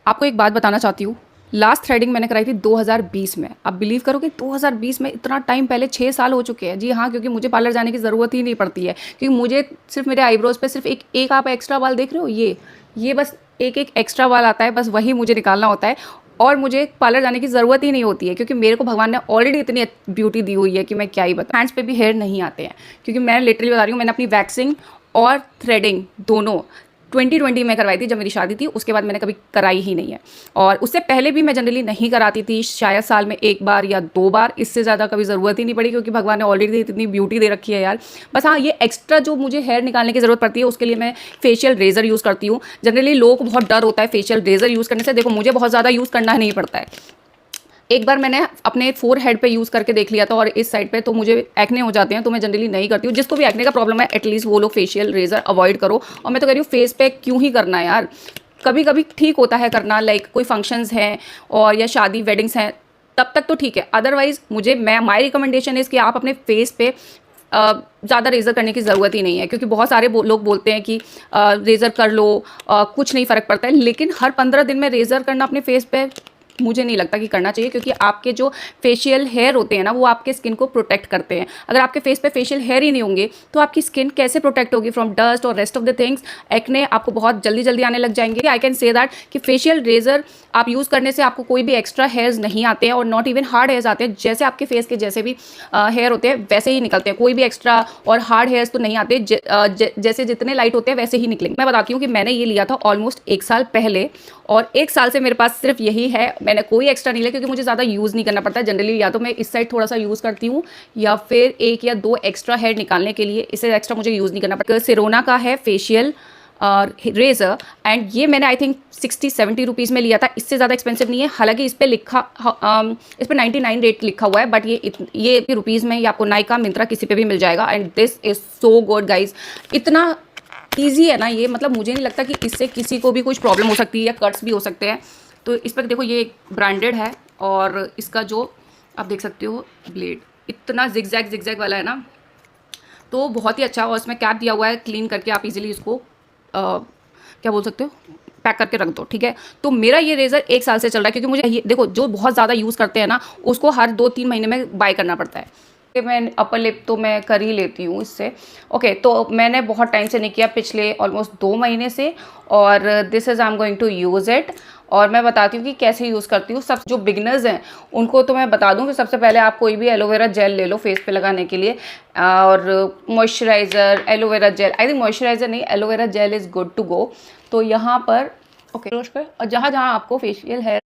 आपको एक बात बताना चाहती हूँ। लास्ट थ्रेडिंग मैंने कराई थी 2020 में। आप बिलीव करोगे 2020 में, इतना टाइम पहले 6 साल हो चुके हैं। जी हाँ, क्योंकि मुझे पार्लर जाने की ज़रूरत ही नहीं पड़ती है, क्योंकि मुझे सिर्फ मेरे आईब्रोज़ पे सिर्फ एक आप एक्स्ट्रा बाल देख रहे हो, ये बस एक एक्स्ट्रा बाल आता है, बस वही मुझे निकालना होता है और मुझे पार्लर जाने की ज़रूरत ही नहीं होती है, क्योंकि मेरे को भगवान ने ऑलरेडी इतनी ब्यूटी दी हुई है कि मैं क्या ही बताऊँ। हैंड्स पे भी हेयर नहीं आते हैं, क्योंकि मैं लिटरली बता रही हूँ, मैंने अपनी वैक्सिंग और थ्रेडिंग दोनों 2020 में करवाई थी, जब मेरी शादी थी। उसके बाद मैंने कभी कराई ही नहीं है, और उससे पहले भी मैं जनरली नहीं कराती थी, शायद साल में 1 बार या 2 बार, इससे ज़्यादा कभी ज़रूरत ही नहीं पड़ी, क्योंकि भगवान ने ऑलरेडी इतनी ब्यूटी दे रखी है यार। बस हाँ, ये एक्स्ट्रा जो मुझे हेयर निकालने की ज़रूरत पड़ती है, उसके लिए मैं फेशियल रेज़र यूज़ करती हूँ। जनरली लोगों को बहुत डर होता है फेशियल रेज़र यूज़ करने से। देखो, मुझे बहुत ज़्यादा यूज़ करना नहीं पड़ता है। एक बार मैंने अपने फोर हेड पे यूज़ करके देख लिया था, और इस साइड पे तो मुझे एक्ने हो जाते हैं, तो मैं जनरली नहीं करती हूँ। जिसको भी एक्ने का प्रॉब्लम है, एटलीस्ट वो लोग फेशियल रेजर अवॉइड करो। और मैं तो कह रही हूँ, फेस पे क्यों ही करना है यार, कभी कभी ठीक होता है करना, लाइक कोई फंक्शंस हैं और या शादी वेडिंग्स हैं, तब तक तो ठीक है। अदरवाइज माई रिकमेंडेशन इज़ कि आप अपने फेस पे ज़्यादा रेज़र करने की ज़रूरत ही नहीं है, क्योंकि बहुत सारे लोग बोलते हैं कि रेज़र कर लो, कुछ नहीं फ़र्क पड़ता है। लेकिन हर 15 दिन में रेज़र करना अपने फेस पे मुझे नहीं लगता कि करना चाहिए, क्योंकि आपके जो फेशियल हेयर होते हैं ना, वो आपके स्किन को प्रोटेक्ट करते हैं। अगर आपके फेस पे फेशियल हेयर ही नहीं होंगे, तो आपकी स्किन कैसे प्रोटेक्ट होगी फ्रॉम डस्ट और rest of the things. Acne आपको बहुत जल्दी जल्दी आने लग जाएंगे। आई कैन से दैट कि फेशियल रेजर आप यूज़ करने से आपको कोई भी एक्स्ट्रा हेयर्स नहीं आते हैं, और नॉट इवन हार्ड हेयर्स आते हैं। जैसे आपके फेस के जैसे भी हेयर होते हैं वैसे ही निकलते हैं, कोई भी एक्स्ट्रा और हार्ड हेयर्स तो नहीं आते। जैसे जितने लाइट होते हैं वैसे ही निकलेंगे। मैं बताती हूँ कि मैंने ये लिया था ऑलमोस्ट 1 साल पहले, और 1 साल से मेरे पास सिर्फ यही है। मैंने कोई एक्स्ट्रा नहीं लिया, क्योंकि मुझे ज़्यादा यूज़ नहीं करना पड़ता है। जनरली या तो मैं इस साइड थोड़ा सा यूज़ करती हूँ, या फिर 1 या 2 एक्स्ट्रा हेयर निकालने के लिए। इससे एक्स्ट्रा मुझे यूज़ नहीं करना पड़ता। सिरोना का है फेशियल रेज़र, एंड ये मैंने आई थिंक 60-70 रुपीज़ में लिया था। इससे ज़्यादा एक्सपेंसिव नहीं है। हालांकि इस पर इस पर 99 रेट लिखा हुआ है, बट ये रुपीज़ में ये आपको नाइका, मिंत्रा किसी पे भी मिल जाएगा। And this is so good guys. इतना ईजी है ना ये, मतलब मुझे नहीं लगता कि इससे किसी को भी कुछ प्रॉब्लम हो सकती है या कट्स भी हो सकते हैं। तो इस पर देखो, ये ब्रांडेड है, और इसका जो आप देख सकते हो ब्लेड इतना जिगजैग वाला है ना, तो बहुत ही अच्छा। और इसमें कैप दिया हुआ है, क्लीन करके आप इजीली इसको क्या बोल सकते हो, पैक करके रख दो, ठीक है। तो मेरा ये रेज़र 1 साल से चल रहा है, क्योंकि मुझे देखो, जो बहुत ज़्यादा यूज़ करते हैं ना, उसको हर 2-3 महीने में बाय करना पड़ता है। मैं अपर लिप तो मैं कर ही लेती हूँ इससे। ओके, तो मैंने बहुत टाइम से नहीं किया, पिछले ऑलमोस्ट 2 महीने से, और this is I am going to use it. और मैं बताती हूँ कि कैसे यूज़ करती हूँ। सब जो बिगनर्स हैं उनको तो मैं बता दूँ कि सबसे पहले आप कोई भी एलोवेरा जेल ले लो फेस पे लगाने के लिए, और moisturiser, aloe vera gel, I think moisturiser नहीं, aloe vera gel is good to go. तो यहाँ पर ओके, उस पर और जहाँ जहाँ आपको फेशियल हेयर,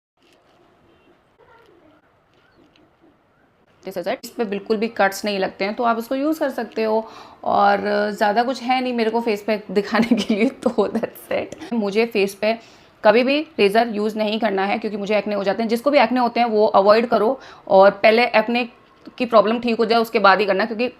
इस पे बिल्कुल भी कट्स नहीं लगते हैं, तो आप उसको यूज़ कर सकते हो। और ज़्यादा कुछ है नहीं मेरे को फेस पे दिखाने के लिए, तो दैट्स इट। मुझे फेस पे कभी भी रेज़र यूज़ नहीं करना है, क्योंकि मुझे एक्ने हो जाते हैं। जिसको भी एक्ने होते हैं वो अवॉइड करो, और पहले एक्ने की प्रॉब्लम ठीक हो जाए उसके बाद ही करना, क्योंकि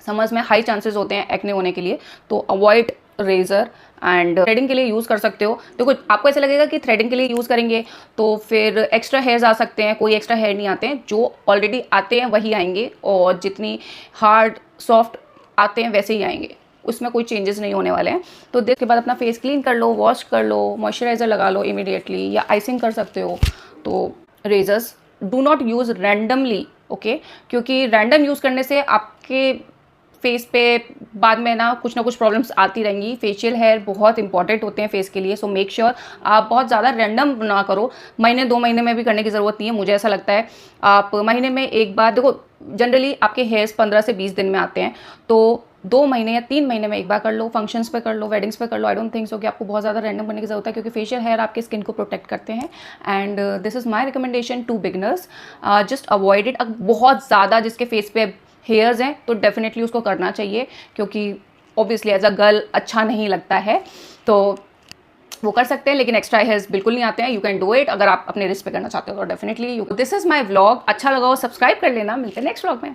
समर्स में हाई चांसेस होते हैं एक्ने होने के लिए। तो अवॉइड रेज़र। एंड थ्रेडिंग के लिए यूज़ कर सकते हो। देखो, आपको ऐसा लगेगा कि थ्रेडिंग के लिए यूज़ करेंगे तो फिर एक्स्ट्रा हेयर्स आ सकते हैं, कोई एक्स्ट्रा हेयर नहीं आते हैं। जो ऑलरेडी आते हैं वही आएंगे, और जितनी हार्ड सॉफ्ट आते हैं वैसे ही आएंगे, उसमें कोई चेंजेस नहीं होने वाले हैं। तो इसके बाद अपना फेस क्लीन कर लो, वॉश कर लो, मॉइस्चराइज़र लगा लो इमीडिएटली, या आइसिंग कर सकते हो। तो razors do not use randomly, okay, क्योंकि रैंडम यूज़ करने से आपके फेस पे बाद में ना कुछ प्रॉब्लम्स आती रहेंगी। फेशियल हेयर बहुत इंपॉर्टेंट होते हैं फेस के लिए, सो मेक श्योर आप बहुत ज़्यादा रैंडम ना करो। महीने 2 महीने में भी करने की ज़रूरत नहीं है, मुझे ऐसा लगता है। आप महीने में 1 बार, देखो जनरली आपके हेयर्स 15 से 20 दिन में आते हैं, तो 2 महीने या 3 महीने में 1 बार कर लो। फंक्शंस पे कर लो, वेडिंग्स पे कर लो। आई डोंट थिंक सो कि आपको बहुत ज़्यादा रैंडम करने की ज़रूरत है, क्योंकि फेशियल हेयर आपके स्किन को प्रोटेक्ट करते हैं। And this is my recommendation to beginners, just avoid it. बहुत ज़्यादा जिसके फेस पे हेयर्स हैं तो डेफिनेटली उसको करना चाहिए, क्योंकि ऑब्वियसली एज अ गर्ल अच्छा नहीं लगता है, तो वो कर सकते हैं। लेकिन एक्स्ट्रा हेयर्स बिल्कुल नहीं आते हैं, यू कैन डू इट। अगर आप अपने रिस्क पे करना चाहते हो तो definitely you. This is my vlog. अच्छा लगा हो सब्सक्राइब कर लेना। मिलते हैं नेक्स्ट व्लॉग में।